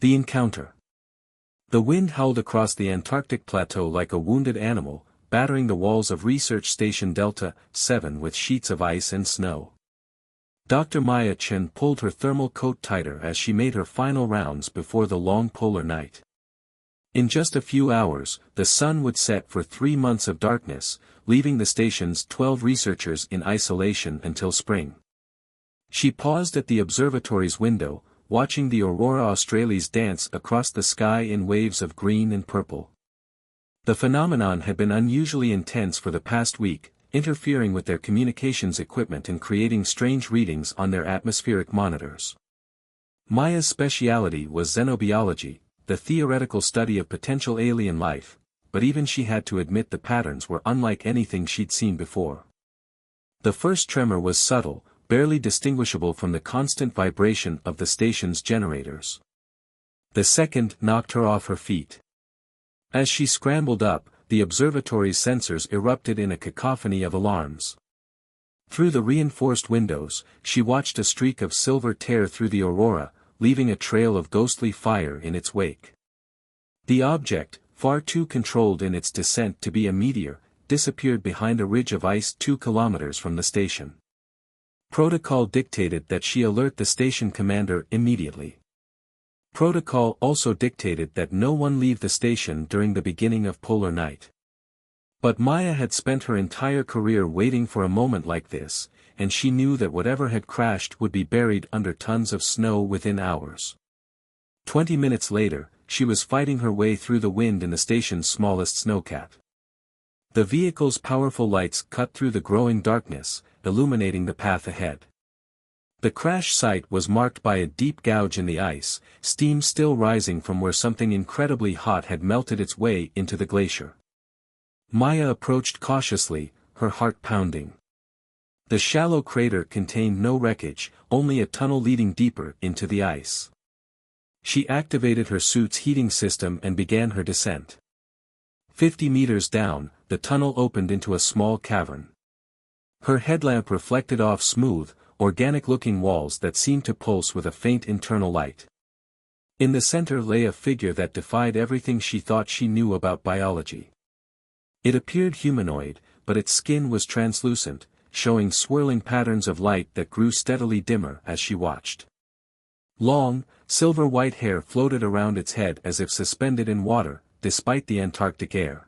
The encounter. The wind howled across the Antarctic plateau like a wounded animal, battering the walls of Research Station Delta 7 with sheets of ice and snow. Dr. Maya Chen pulled her thermal coat tighter as she made her final rounds before the long polar night. In just a few hours, the sun would set for 3 months of darkness, leaving the station's 12 researchers in isolation until spring. She paused at the observatory's window, watching the aurora australis dance across the sky in waves of green and purple. The phenomenon had been unusually intense for the past week, interfering with their communications equipment and creating strange readings on their atmospheric monitors. Maya's specialty was xenobiology, the theoretical study of potential alien life, but even she had to admit the patterns were unlike anything she'd seen before. The first tremor was subtle, barely distinguishable from the constant vibration of the station's generators. The second knocked her off her feet. As she scrambled up, the observatory's sensors erupted in a cacophony of alarms. Through the reinforced windows, she watched a streak of silver tear through the aurora, leaving a trail of ghostly fire in its wake. The object, far too controlled in its descent to be a meteor, disappeared behind a ridge of ice 2 kilometers from the station. Protocol dictated that she alert the station commander immediately. Protocol also dictated that no one leave the station during the beginning of polar night. But Maya had spent her entire career waiting for a moment like this, and she knew that whatever had crashed would be buried under tons of snow within hours. 20 minutes later, she was fighting her way through the wind in the station's smallest snowcat. The vehicle's powerful lights cut through the growing darkness, illuminating the path ahead. The crash site was marked by a deep gouge in the ice, steam still rising from where something incredibly hot had melted its way into the glacier. Maya approached cautiously, her heart pounding. The shallow crater contained no wreckage, only a tunnel leading deeper into the ice. She activated her suit's heating system and began her descent. 50 meters down, the tunnel opened into a small cavern. Her headlamp reflected off smooth, organic-looking walls that seemed to pulse with a faint internal light. In the center lay a figure that defied everything she thought she knew about biology. It appeared humanoid, but its skin was translucent, showing swirling patterns of light that grew steadily dimmer as she watched. Long, silver-white hair floated around its head as if suspended in water, despite the Antarctic air.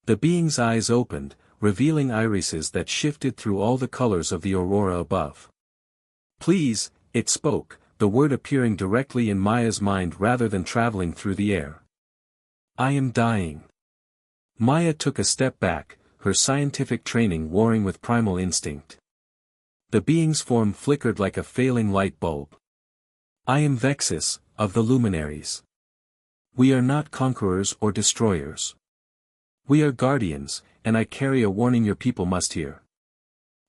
The being's eyes opened, revealing irises that shifted through all the colors of the aurora above. "Please," it spoke, the word appearing directly in Maya's mind rather than traveling through the air. "I am dying." Maya took a step back, her scientific training warring with primal instinct. The being's form flickered like a failing light bulb. "I am Vexus, of the luminaries. We are not conquerors or destroyers. We are guardians, and I carry a warning your people must hear."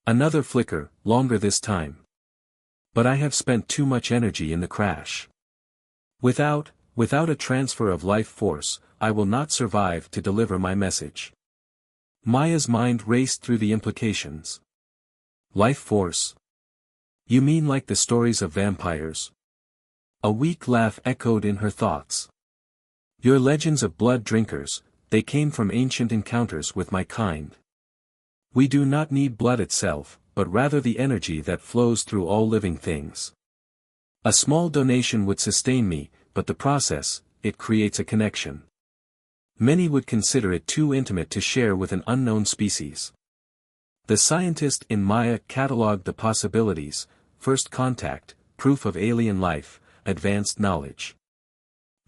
Another flicker, longer this time. "But I have spent too much energy in the crash. Without a transfer of life force, I will not survive to deliver my message." Maya's mind raced through the implications. Life force? You mean like the stories of vampires? A weak laugh echoed in her thoughts. Your legends of blood drinkers, they came from ancient encounters with my kind. We do not need blood itself, but rather the energy that flows through all living things. A small donation would sustain me, but the process, it creates a connection. Many would consider it too intimate to share with an unknown species. The scientist in Maya catalogued the possibilities: first contact, proof of alien life, advanced knowledge.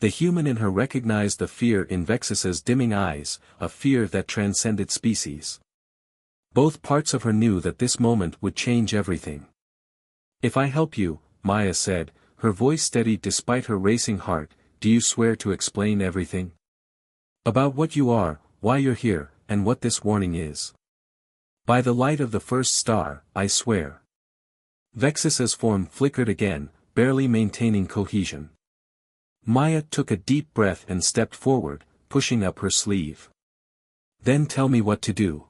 The human in her recognized the fear in Vexus's dimming eyes, a fear that transcended species. Both parts of her knew that this moment would change everything. "If I help you," Maya said, her voice steady despite her racing heart, "do you swear to explain everything? About what you are, why you're here, and what this warning is?" "By the light of the first star, I swear." Vexus's form flickered again, barely maintaining cohesion. Maya took a deep breath and stepped forward, pushing up her sleeve. "Then tell me what to do."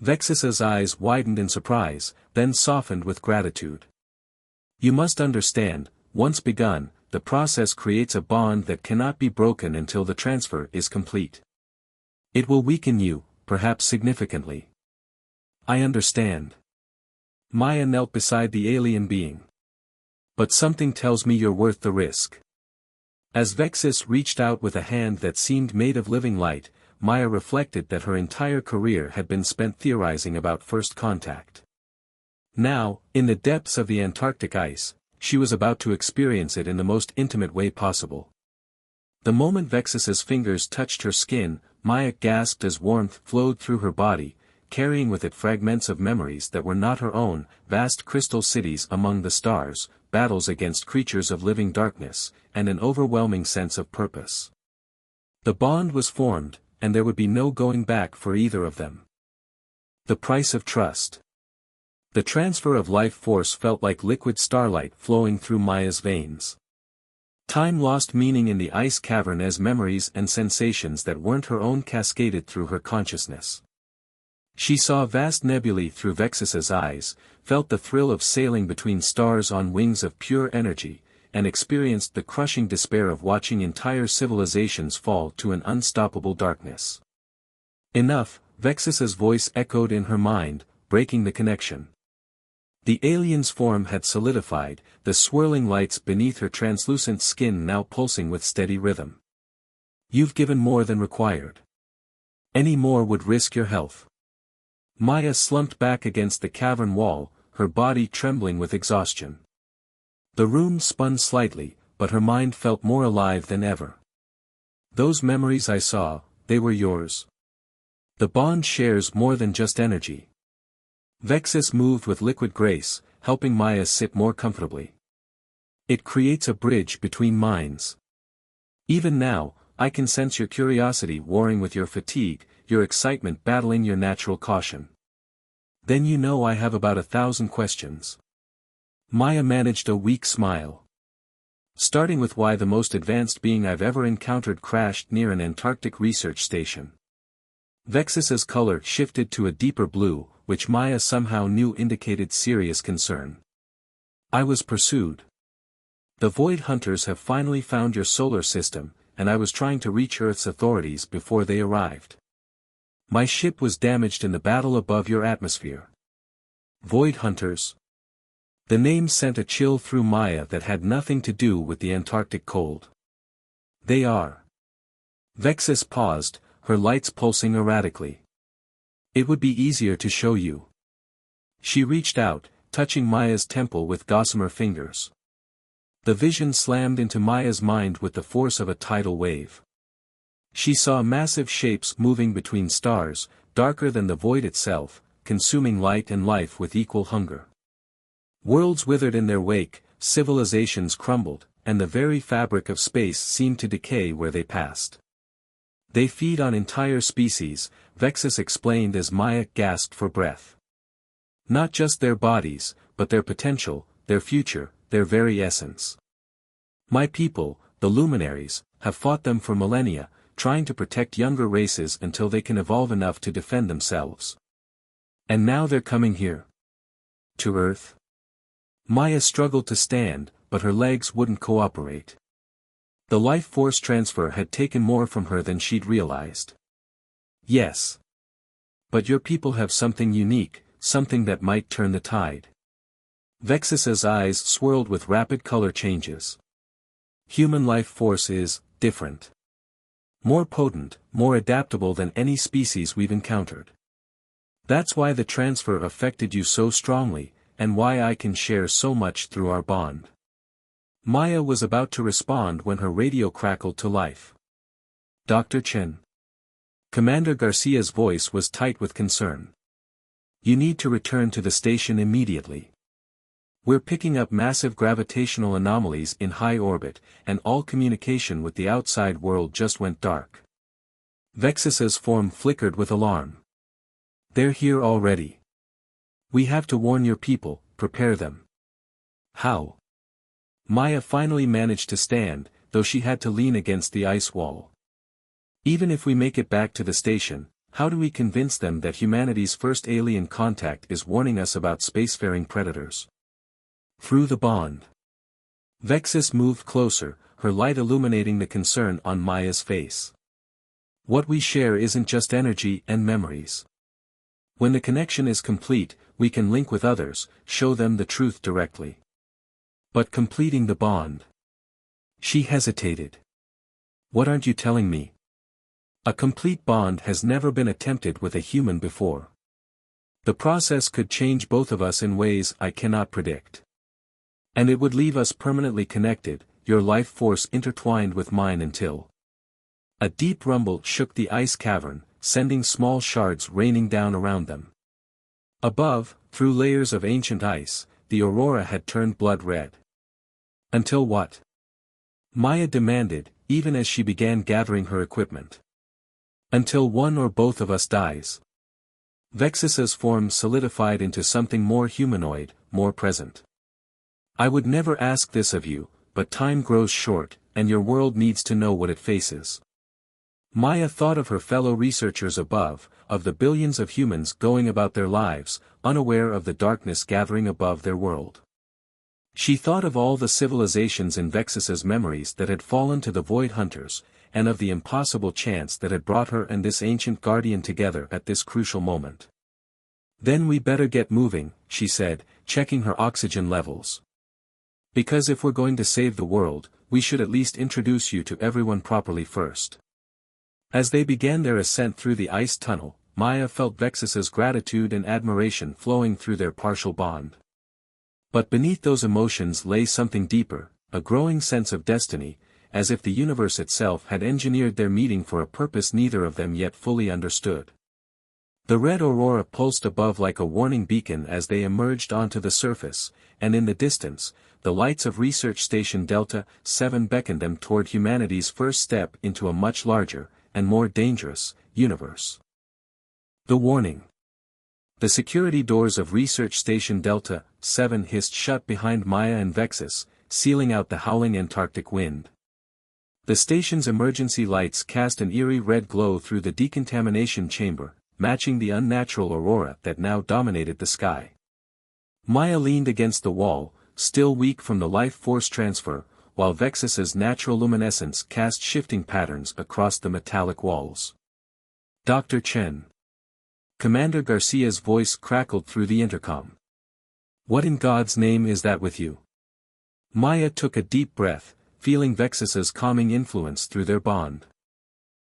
Vexus's eyes widened in surprise, then softened with gratitude. "You must understand, once begun, the process creates a bond that cannot be broken until the transfer is complete. It will weaken you, perhaps significantly. I understand. Maya knelt beside the alien being. But something tells me you're worth the risk. As Vexus reached out with a hand that seemed made of living light, Maya reflected that her entire career had been spent theorizing about first contact. Now, in the depths of the Antarctic ice, she was about to experience it in the most intimate way possible. The moment Vexus's fingers touched her skin, Maya gasped as warmth flowed through her body, carrying with it fragments of memories that were not her own, vast crystal cities among the stars, battles against creatures of living darkness, and an overwhelming sense of purpose. The bond was formed, and there would be no going back for either of them. The price of trust. The transfer of life force felt like liquid starlight flowing through Maya's veins. Time lost meaning in the ice cavern as memories and sensations that weren't her own cascaded through her consciousness. She saw vast nebulae through Vexus's eyes, felt the thrill of sailing between stars on wings of pure energy, and experienced the crushing despair of watching entire civilizations fall to an unstoppable darkness. Enough, Vexus's voice echoed in her mind, breaking the connection. The alien's form had solidified, the swirling lights beneath her translucent skin now pulsing with steady rhythm. You've given more than required. Any more would risk your health. Maya slumped back against the cavern wall, her body trembling with exhaustion. The room spun slightly, but her mind felt more alive than ever. Those memories I saw, they were yours. The bond shares more than just energy. Vexus moved with liquid grace, helping Maya sit more comfortably. It creates a bridge between minds. Even now, I can sense your curiosity warring with your fatigue, your excitement battling your natural caution. Then you know I have about 1,000 questions. Maya managed a weak smile. Starting with why the most advanced being I've ever encountered crashed near an Antarctic research station. Vexus's color shifted to a deeper blue, which Maya somehow knew indicated serious concern. I was pursued. The Void Hunters have finally found your solar system, and I was trying to reach Earth's authorities before they arrived. My ship was damaged in the battle above your atmosphere. Void Hunters. The name sent a chill through Maya that had nothing to do with the Antarctic cold. They are. Vexus paused, her lights pulsing erratically. It would be easier to show you. She reached out, touching Maya's temple with gossamer fingers. The vision slammed into Maya's mind with the force of a tidal wave. She saw massive shapes moving between stars, darker than the void itself, consuming light and life with equal hunger. Worlds withered in their wake, civilizations crumbled, and the very fabric of space seemed to decay where they passed. They feed on entire species, Vexus explained as Maya gasped for breath. Not just their bodies, but their potential, their future, their very essence. My people, the luminaries, have fought them for millennia, trying to protect younger races until they can evolve enough to defend themselves. And now they're coming here. To Earth? Maya struggled to stand, but her legs wouldn't cooperate. The life force transfer had taken more from her than she'd realized. Yes. But your people have something unique, something that might turn the tide. Vexus's eyes swirled with rapid color changes. Human life force is different. More potent, more adaptable than any species we've encountered. That's why the transfer affected you so strongly, and why I can share so much through our bond. Maya was about to respond when her radio crackled to life. Dr. Chen. Commander Garcia's voice was tight with concern. You need to return to the station immediately. We're picking up massive gravitational anomalies in high orbit, and all communication with the outside world just went dark. Vexus's form flickered with alarm. They're here already. We have to warn your people, prepare them. How? Maya finally managed to stand, though she had to lean against the ice wall. Even if we make it back to the station, how do we convince them that humanity's first alien contact is warning us about spacefaring predators? Through the bond. Vexus moved closer, her light illuminating the concern on Maya's face. What we share isn't just energy and memories. When the connection is complete, we can link with others, show them the truth directly. But completing the bond. She hesitated. What aren't you telling me? A complete bond has never been attempted with a human before. The process could change both of us in ways I cannot predict. And it would leave us permanently connected, your life force intertwined with mine until... A deep rumble shook the ice cavern, sending small shards raining down around them. Above, through layers of ancient ice, the aurora had turned blood red. Until what? Maya demanded, even as she began gathering her equipment. Until one or both of us dies. Vexus's form solidified into something more humanoid, more present. I would never ask this of you, but time grows short, and your world needs to know what it faces. Maya thought of her fellow researchers above, of the billions of humans going about their lives, unaware of the darkness gathering above their world. She thought of all the civilizations in Vexus's memories that had fallen to the Void Hunters, and of the impossible chance that had brought her and this ancient guardian together at this crucial moment. Then we better get moving, she said, checking her oxygen levels. Because if we're going to save the world, we should at least introduce you to everyone properly first. As they began their ascent through the ice tunnel, Maya felt Vexus's gratitude and admiration flowing through their partial bond. But beneath those emotions lay something deeper, a growing sense of destiny, as if the universe itself had engineered their meeting for a purpose neither of them yet fully understood. The red aurora pulsed above like a warning beacon as they emerged onto the surface, and in the distance, the lights of Research Station Delta 7 beckoned them toward humanity's first step into a much larger, and more dangerous, universe. The warning. The security doors of Research Station Delta 7 hissed shut behind Maya and Vexus, sealing out the howling Antarctic wind. The station's emergency lights cast an eerie red glow through the decontamination chamber, matching the unnatural aurora that now dominated the sky. Maya leaned against the wall, still weak from the life force transfer, while Vexus's natural luminescence cast shifting patterns across the metallic walls. Dr. Chen. Commander Garcia's voice crackled through the intercom. What in God's name is that with you? Maya took a deep breath, feeling Vexus's calming influence through their bond.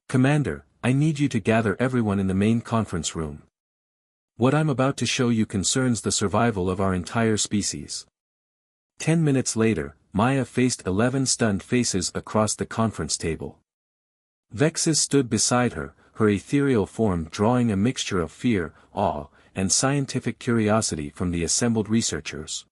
Commander, I need you to gather everyone in the main conference room. What I'm about to show you concerns the survival of our entire species. 10 minutes later, Maya faced 11 stunned faces across the conference table. Vexus stood beside her, her ethereal form drawing a mixture of fear, awe, and scientific curiosity from the assembled researchers.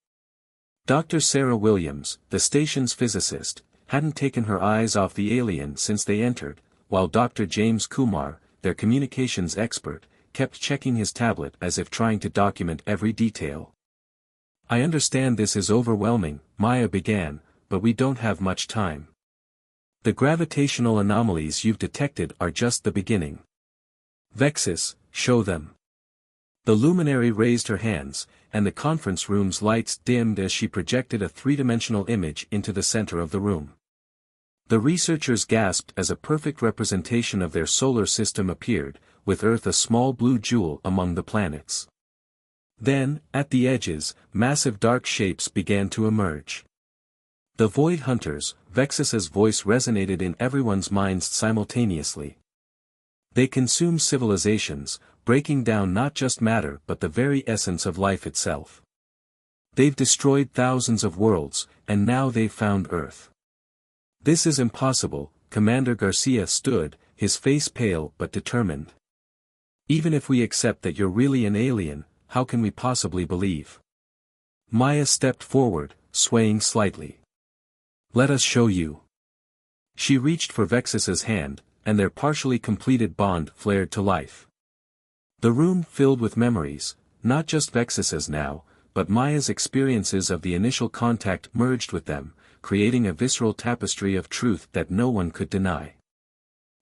Dr. Sarah Williams, the station's physicist, hadn't taken her eyes off the alien since they entered, while Dr. James Kumar, their communications expert, kept checking his tablet as if trying to document every detail. I understand this is overwhelming, Maya began, but we don't have much time. The gravitational anomalies you've detected are just the beginning. Vexus, show them. The luminary raised her hands, and the conference room's lights dimmed as she projected a three-dimensional image into the center of the room. The researchers gasped as a perfect representation of their solar system appeared, with Earth a small blue jewel among the planets. Then, at the edges, massive dark shapes began to emerge. The Void Hunters, Vexus's voice resonated in everyone's minds simultaneously. They consume civilizations, breaking down not just matter but the very essence of life itself. They've destroyed thousands of worlds, and now they've found Earth. This is impossible, Commander Garcia stood, his face pale but determined. Even if we accept that you're really an alien, how can we possibly believe? Maya stepped forward, swaying slightly. Let us show you. She reached for Vexus's hand, and their partially completed bond flared to life. The room filled with memories, not just Vexus's now, but Maya's experiences of the initial contact merged with them, creating a visceral tapestry of truth that no one could deny.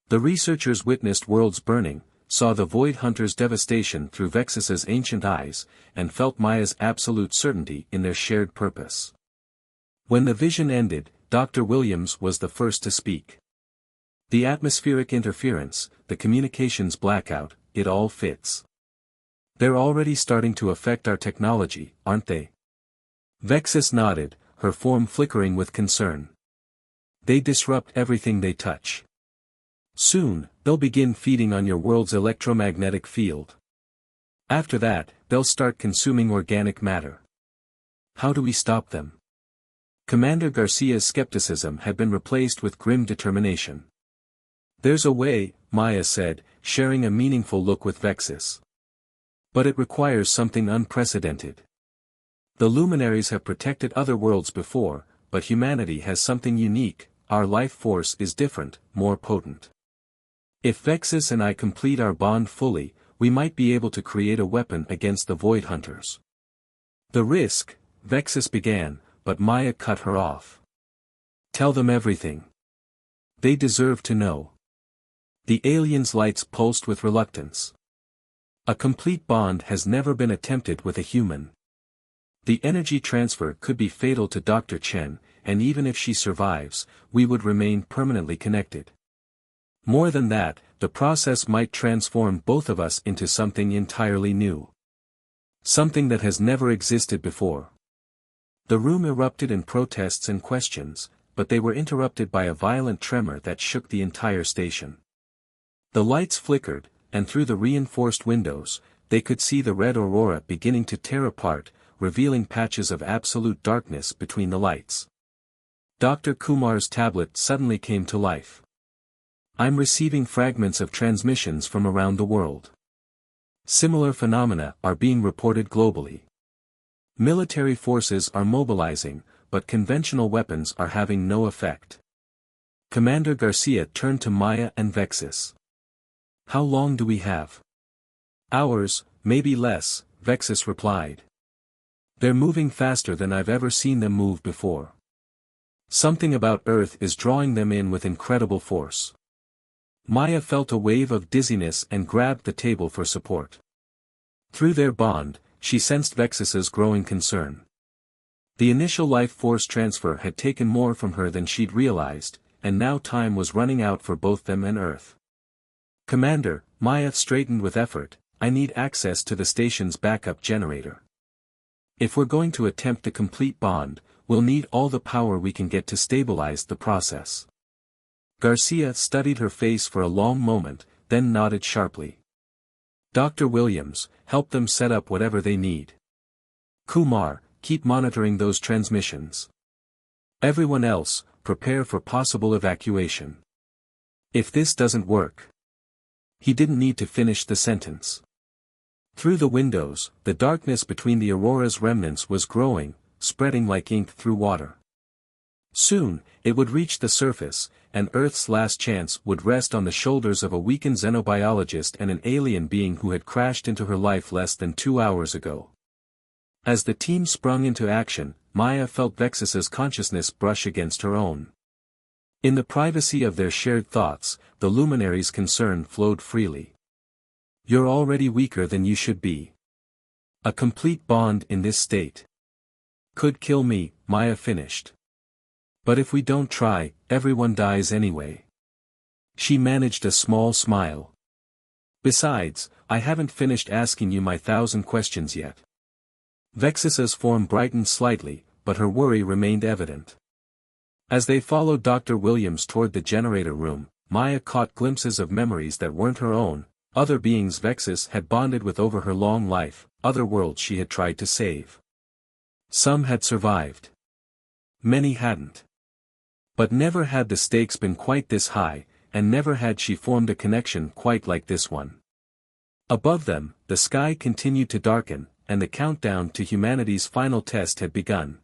The researchers witnessed worlds burning, saw the Void Hunter's devastation through Vexus's ancient eyes, and felt Maya's absolute certainty in their shared purpose. When the vision ended, Dr. Williams was the first to speak. The atmospheric interference, the communications blackout, it all fits. They're already starting to affect our technology, aren't they? Vexus nodded, her form flickering with concern. They disrupt everything they touch. Soon, they'll begin feeding on your world's electromagnetic field. After that, they'll start consuming organic matter. How do we stop them? Commander Garcia's skepticism had been replaced with grim determination. There's a way, Maya said, sharing a meaningful look with Vexus. But it requires something unprecedented. The luminaries have protected other worlds before, but humanity has something unique. Our life force is different, more potent. If Vexus and I complete our bond fully, we might be able to create a weapon against the Void Hunters. The risk, Vexus began, but Maya cut her off. Tell them everything. They deserve to know. The alien's lights pulsed with reluctance. A complete bond has never been attempted with a human. The energy transfer could be fatal to Dr. Chen, and even if she survives, we would remain permanently connected. More than that, the process might transform both of us into something entirely new. Something that has never existed before. The room erupted in protests and questions, but they were interrupted by a violent tremor that shook the entire station. The lights flickered, and through the reinforced windows, they could see the red aurora beginning to tear apart, revealing patches of absolute darkness between the lights. Dr. Kumar's tablet suddenly came to life. I'm receiving fragments of transmissions from around the world. Similar phenomena are being reported globally. Military forces are mobilizing, but conventional weapons are having no effect. Commander Garcia turned to Maya and Vexus. How long do we have? Hours, maybe less, Vexus replied. They're moving faster than I've ever seen them move before. Something about Earth is drawing them in with incredible force. Maya felt a wave of dizziness and grabbed the table for support. Through their bond, she sensed Vexus's growing concern. The initial life force transfer had taken more from her than she'd realized, and now time was running out for both them and Earth. Commander, Maya straightened with effort, I need access to the station's backup generator. If we're going to attempt a complete bond, we'll need all the power we can get to stabilize the process. Garcia studied her face for a long moment, then nodded sharply. Dr. Williams, help them set up whatever they need. Kumar, keep monitoring those transmissions. Everyone else, prepare for possible evacuation. If this doesn't work. He didn't need to finish the sentence. Through the windows, the darkness between the aurora's remnants was growing, spreading like ink through water. Soon, it would reach the surface, and Earth's last chance would rest on the shoulders of a weakened xenobiologist and an alien being who had crashed into her life less than 2 hours ago. As the team sprung into action, Maya felt Vexus's consciousness brush against her own. In the privacy of their shared thoughts, the luminary's concern flowed freely. You're already weaker than you should be. A complete bond in this state could kill me, Maya finished. But if we don't try, everyone dies anyway. She managed a small smile. Besides, I haven't finished asking you my 1,000 questions yet. Vexus's form brightened slightly, but her worry remained evident. As they followed Dr. Williams toward the generator room, Maya caught glimpses of memories that weren't her own, other beings Vexus had bonded with over her long life, other worlds she had tried to save. Some had survived. Many hadn't. But never had the stakes been quite this high, and never had she formed a connection quite like this one. Above them, the sky continued to darken, and the countdown to humanity's final test had begun.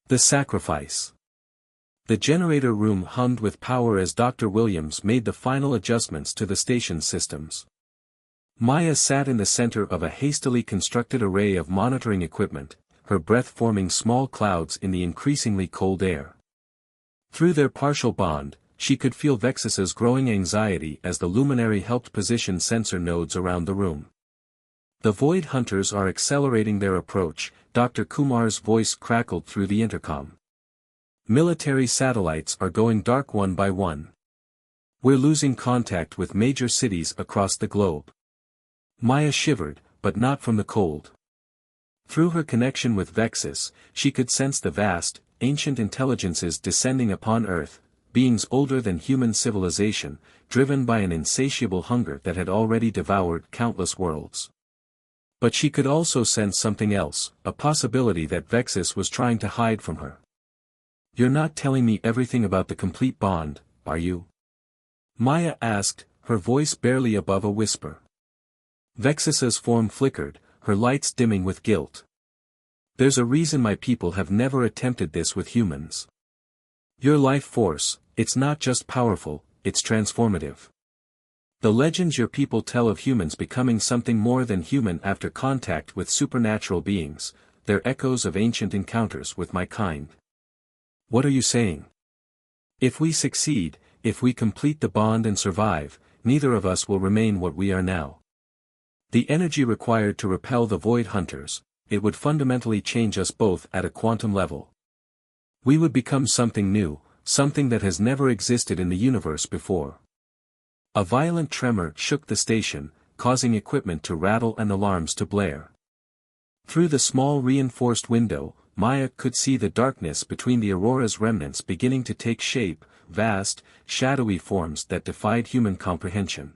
The sacrifice. The generator room hummed with power as Dr. Williams made the final adjustments to the station's systems. Maya sat in the center of a hastily constructed array of monitoring equipment, her breath forming small clouds in the increasingly cold air. Through their partial bond, she could feel Vexus's growing anxiety as the luminary helped position sensor nodes around the room. The Void Hunters are accelerating their approach, Dr. Kumar's voice crackled through the intercom. Military satellites are going dark one by one. We're losing contact with major cities across the globe. Maya shivered, but not from the cold. Through her connection with Vexus, she could sense the vast, ancient intelligences descending upon Earth, beings older than human civilization, driven by an insatiable hunger that had already devoured countless worlds. But she could also sense something else, a possibility that Vexus was trying to hide from her. "You're not telling me everything about the complete bond, are you?" Maya asked, her voice barely above a whisper. Vexus's form flickered, her lights dimming with guilt. "There's a reason my people have never attempted this with humans. Your life force, it's not just powerful, it's transformative. The legends your people tell of humans becoming something more than human after contact with supernatural beings, they're echoes of ancient encounters with my kind. What are you saying? If we succeed, if we complete the bond and survive, neither of us will remain what we are now. The energy required to repel the Void Hunters, it would fundamentally change us both at a quantum level. We would become something new, something that has never existed in the universe before." A violent tremor shook the station, causing equipment to rattle and alarms to blare. Through the small reinforced window, Maya could see the darkness between the Aurora's remnants beginning to take shape, vast, shadowy forms that defied human comprehension.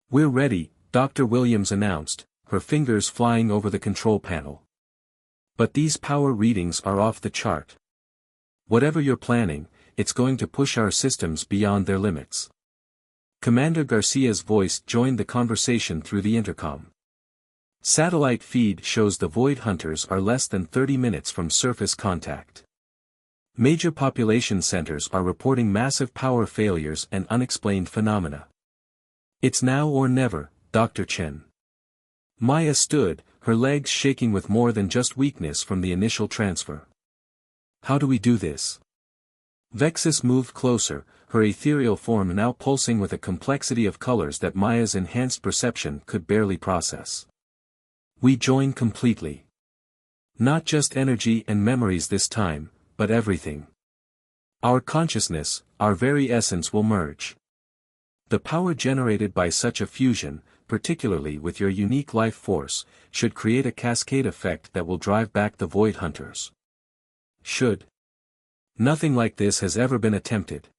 "We're ready," Dr. Williams announced, her fingers flying over the control panel. "But these power readings are off the chart. Whatever you're planning, it's going to push our systems beyond their limits." Commander Garcia's voice joined the conversation through the intercom. "Satellite feed shows the Void Hunters are less than 30 minutes from surface contact. Major population centers are reporting massive power failures and unexplained phenomena. It's now or never, Dr. Chen." Maya stood, her legs shaking with more than just weakness from the initial transfer. "How do we do this?" Vexus moved closer, her ethereal form now pulsing with a complexity of colors that Maya's enhanced perception could barely process. "We join completely. Not just energy and memories this time, but everything. Our consciousness, our very essence will merge. The power generated by such a fusion, particularly with your unique life force, should create a cascade effect that will drive back the Void Hunters. Should. Nothing like this has ever been attempted.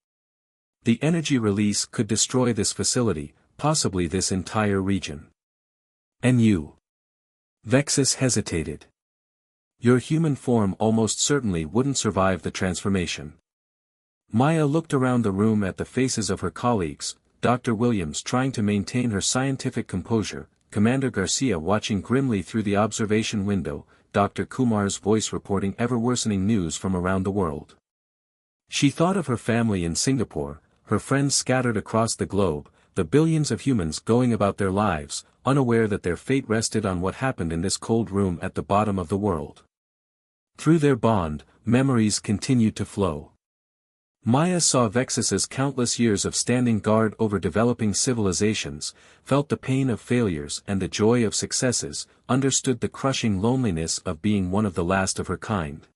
The energy release could destroy this facility, possibly this entire region. And you." Vexus hesitated. "Your human form almost certainly wouldn't survive the transformation." Maya looked around the room at the faces of her colleagues, Dr. Williams trying to maintain her scientific composure, Commander Garcia watching grimly through the observation window, Dr. Kumar's voice reporting ever-worsening news from around the world. She thought of her family in Singapore, her friends scattered across the globe, the billions of humans going about their lives, unaware that their fate rested on what happened in this cold room at the bottom of the world. Through their bond, memories continued to flow. Maya saw Vexus's countless years of standing guard over developing civilizations, felt the pain of failures and the joy of successes, understood the crushing loneliness of being one of the last of her kind.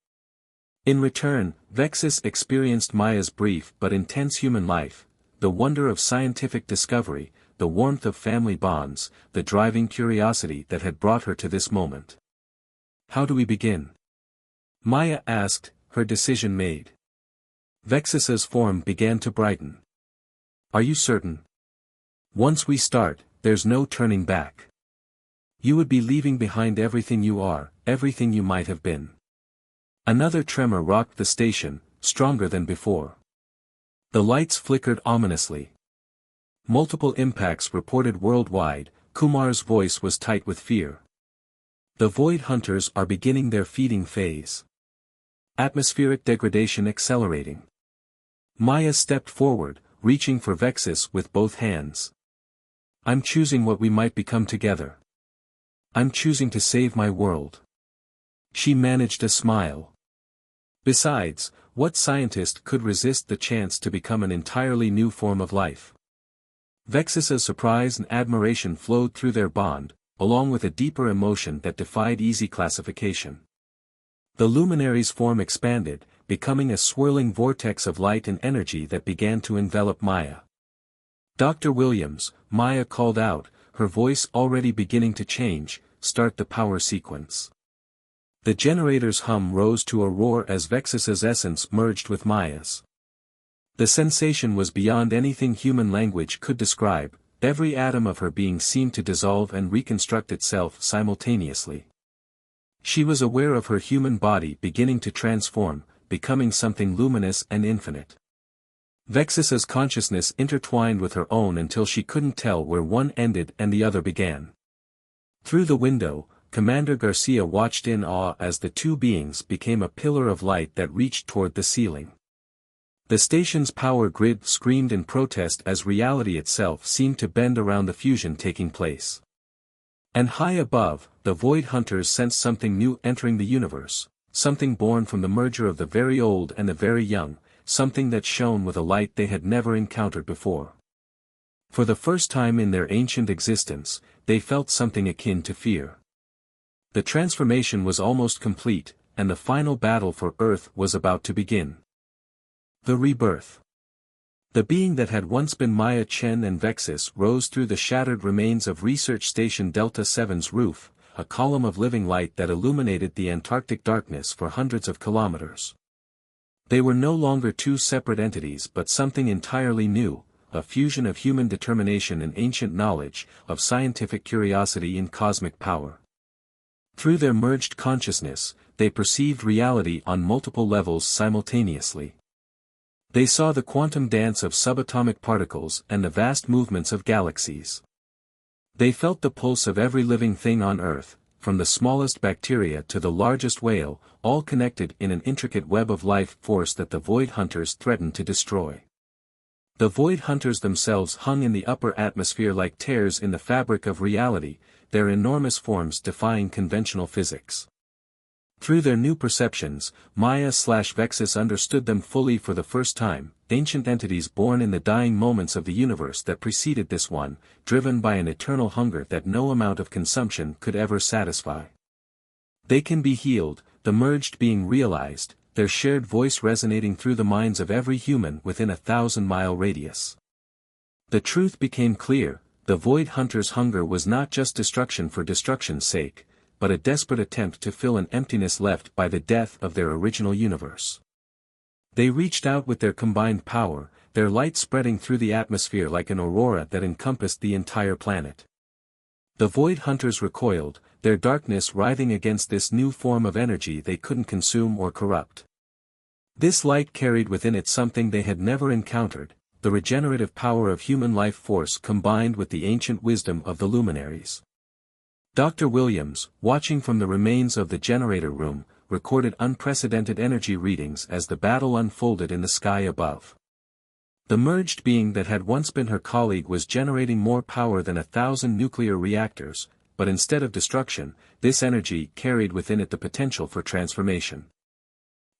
In return, Vexus experienced Maya's brief but intense human life, the wonder of scientific discovery, the warmth of family bonds, the driving curiosity that had brought her to this moment. "How do we begin?" Maya asked, her decision made. Vexus's form began to brighten. "Are you certain? Once we start, there's no turning back. You would be leaving behind everything you are, everything you might have been." Another tremor rocked the station, stronger than before. The lights flickered ominously. Multiple impacts reported worldwide, Kumar's voice was tight with fear. "The Void Hunters are beginning their feeding phase. Atmospheric degradation accelerating." Maya stepped forward, reaching for Vexus with both hands. "I'm choosing what we might become together. I'm choosing to save my world." She managed a smile. Besides, what scientist could resist the chance to become an entirely new form of life? Vexus's surprise and admiration flowed through their bond, along with a deeper emotion that defied easy classification. The luminary's form expanded, becoming a swirling vortex of light and energy that began to envelop Maya. "Dr. Williams," Maya called out, her voice already beginning to change, "start the power sequence." The generator's hum rose to a roar as Vexus's essence merged with Maya's. The sensation was beyond anything human language could describe. Every atom of her being seemed to dissolve and reconstruct itself simultaneously. She was aware of her human body beginning to transform, becoming something luminous and infinite. Vexus's consciousness intertwined with her own until she couldn't tell where one ended and the other began. Through the window, Commander Garcia watched in awe as the two beings became a pillar of light that reached toward the ceiling. The station's power grid screamed in protest as reality itself seemed to bend around the fusion taking place. And high above, the Void Hunters sensed something new entering the universe, something born from the merger of the very old and the very young, something that shone with a light they had never encountered before. For the first time in their ancient existence, they felt something akin to fear. The transformation was almost complete, and the final battle for Earth was about to begin. The rebirth. The being that had once been Maya Chen and Vexus rose through the shattered remains of Research Station Delta 7's roof, a column of living light that illuminated the Antarctic darkness for hundreds of kilometers. They were no longer two separate entities but something entirely new, a fusion of human determination and ancient knowledge, of scientific curiosity and cosmic power. Through their merged consciousness, they perceived reality on multiple levels simultaneously. They saw the quantum dance of subatomic particles and the vast movements of galaxies. They felt the pulse of every living thing on Earth, from the smallest bacteria to the largest whale, all connected in an intricate web of life force that the Void Hunters threatened to destroy. The Void Hunters themselves hung in the upper atmosphere like tears in the fabric of reality, their enormous forms defying conventional physics. Through their new perceptions, Maya/Vexus understood them fully for the first time, ancient entities born in the dying moments of the universe that preceded this one, driven by an eternal hunger that no amount of consumption could ever satisfy. They can be healed, the merged being realized, their shared voice resonating through the minds of every human within a 1,000-mile radius. The truth became clear, the Void Hunters' hunger was not just destruction for destruction's sake, but a desperate attempt to fill an emptiness left by the death of their original universe. They reached out with their combined power, their light spreading through the atmosphere like an aurora that encompassed the entire planet. The Void Hunters recoiled, their darkness writhing against this new form of energy they couldn't consume or corrupt. This light carried within it something they had never encountered, the regenerative power of human life force combined with the ancient wisdom of the luminaries. Dr. Williams, watching from the remains of the generator room, recorded unprecedented energy readings as the battle unfolded in the sky above. The merged being that had once been her colleague was generating more power than 1,000 nuclear reactors, but instead of destruction, this energy carried within it the potential for transformation.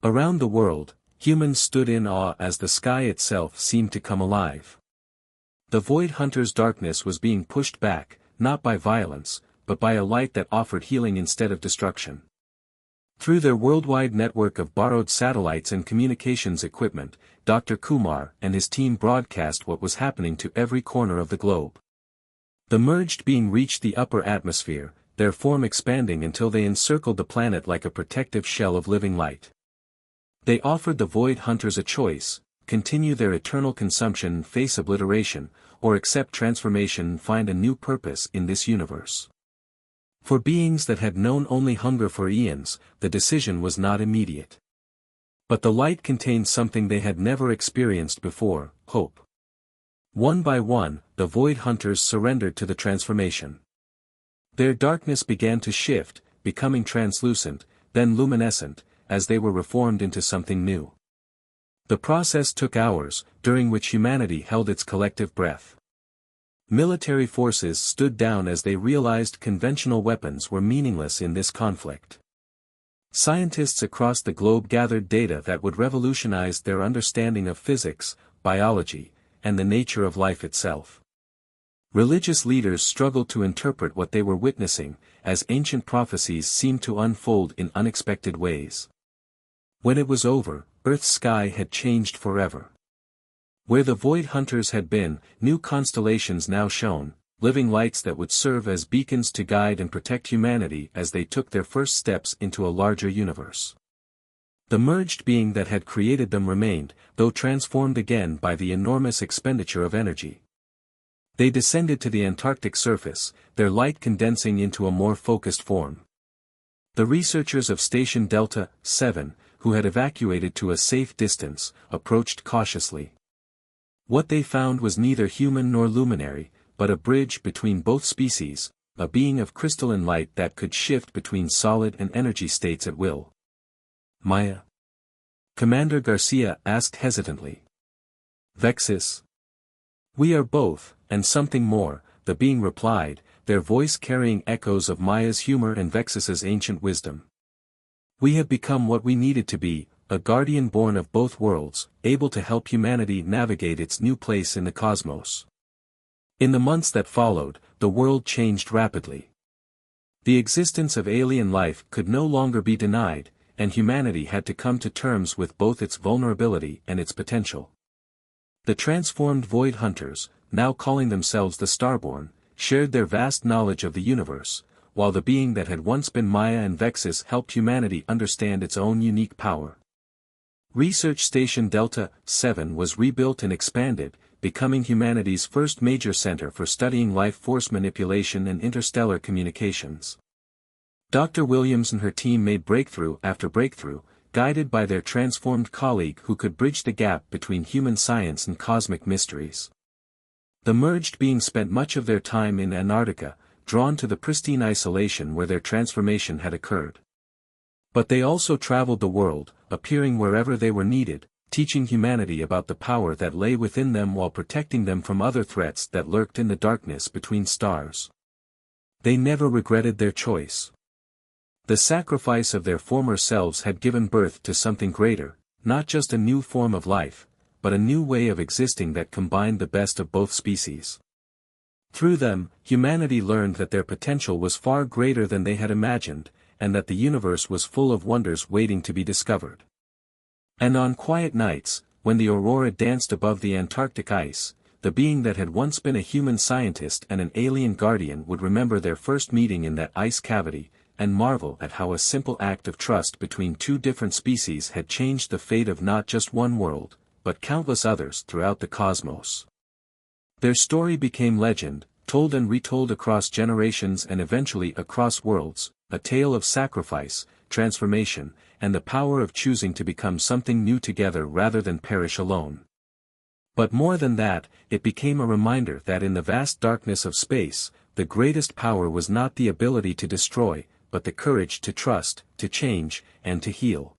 Around the world, humans stood in awe as the sky itself seemed to come alive. The Void Hunters' darkness was being pushed back, not by violence, but by a light that offered healing instead of destruction. Through their worldwide network of borrowed satellites and communications equipment, Dr. Kumar and his team broadcast what was happening to every corner of the globe. The merged being reached the upper atmosphere, their form expanding until they encircled the planet like a protective shell of living light. They offered the Void Hunters a choice: continue their eternal consumption and face obliteration, or accept transformation and find a new purpose in this universe. For beings that had known only hunger for eons, the decision was not immediate. But the light contained something they had never experienced before: hope. One by one, the Void Hunters surrendered to the transformation. Their darkness began to shift, becoming translucent, then luminescent, as they were reformed into something new. The process took hours, during which humanity held its collective breath. Military forces stood down as they realized conventional weapons were meaningless in this conflict. Scientists across the globe gathered data that would revolutionize their understanding of physics, biology, and the nature of life itself. Religious leaders struggled to interpret what they were witnessing, as ancient prophecies seemed to unfold in unexpected ways. When it was over, Earth's sky had changed forever. Where the void hunters had been, new constellations now shone, living lights that would serve as beacons to guide and protect humanity as they took their first steps into a larger universe. The merged being that had created them remained, though transformed again by the enormous expenditure of energy. They descended to the Antarctic surface, their light condensing into a more focused form. The researchers of Station Delta 7, who had evacuated to a safe distance, approached cautiously. What they found was neither human nor luminary, but a bridge between both species, a being of crystalline light that could shift between solid and energy states at will. Maya? Commander Garcia asked hesitantly. Vexis? We are both, and something more, the being replied, their voice carrying echoes of Maya's humor and Vexis's ancient wisdom. We have become what we needed to be, a guardian born of both worlds, able to help humanity navigate its new place in the cosmos. In the months that followed, the world changed rapidly. The existence of alien life could no longer be denied, and humanity had to come to terms with both its vulnerability and its potential. The transformed Void Hunters, now calling themselves the Starborn, shared their vast knowledge of the universe, while the being that had once been Maya and Vexis helped humanity understand its own unique power. Research Station Delta 7 was rebuilt and expanded, becoming humanity's first major center for studying life force manipulation and interstellar communications. Dr. Williams and her team made breakthrough after breakthrough, guided by their transformed colleague who could bridge the gap between human science and cosmic mysteries. The merged beings spent much of their time in Antarctica, drawn to the pristine isolation where their transformation had occurred. But they also traveled the world, appearing wherever they were needed, teaching humanity about the power that lay within them while protecting them from other threats that lurked in the darkness between stars. They never regretted their choice. The sacrifice of their former selves had given birth to something greater, not just a new form of life, but a new way of existing that combined the best of both species. Through them, humanity learned that their potential was far greater than they had imagined, and that the universe was full of wonders waiting to be discovered. And on quiet nights, when the aurora danced above the Antarctic ice, the being that had once been a human scientist and an alien guardian would remember their first meeting in that ice cavity, and marvel at how a simple act of trust between two different species had changed the fate of not just one world, but countless others throughout the cosmos. Their story became legend, told and retold across generations and eventually across worlds, a tale of sacrifice, transformation, and the power of choosing to become something new together rather than perish alone. But more than that, it became a reminder that in the vast darkness of space, the greatest power was not the ability to destroy, but the courage to trust, to change, and to heal.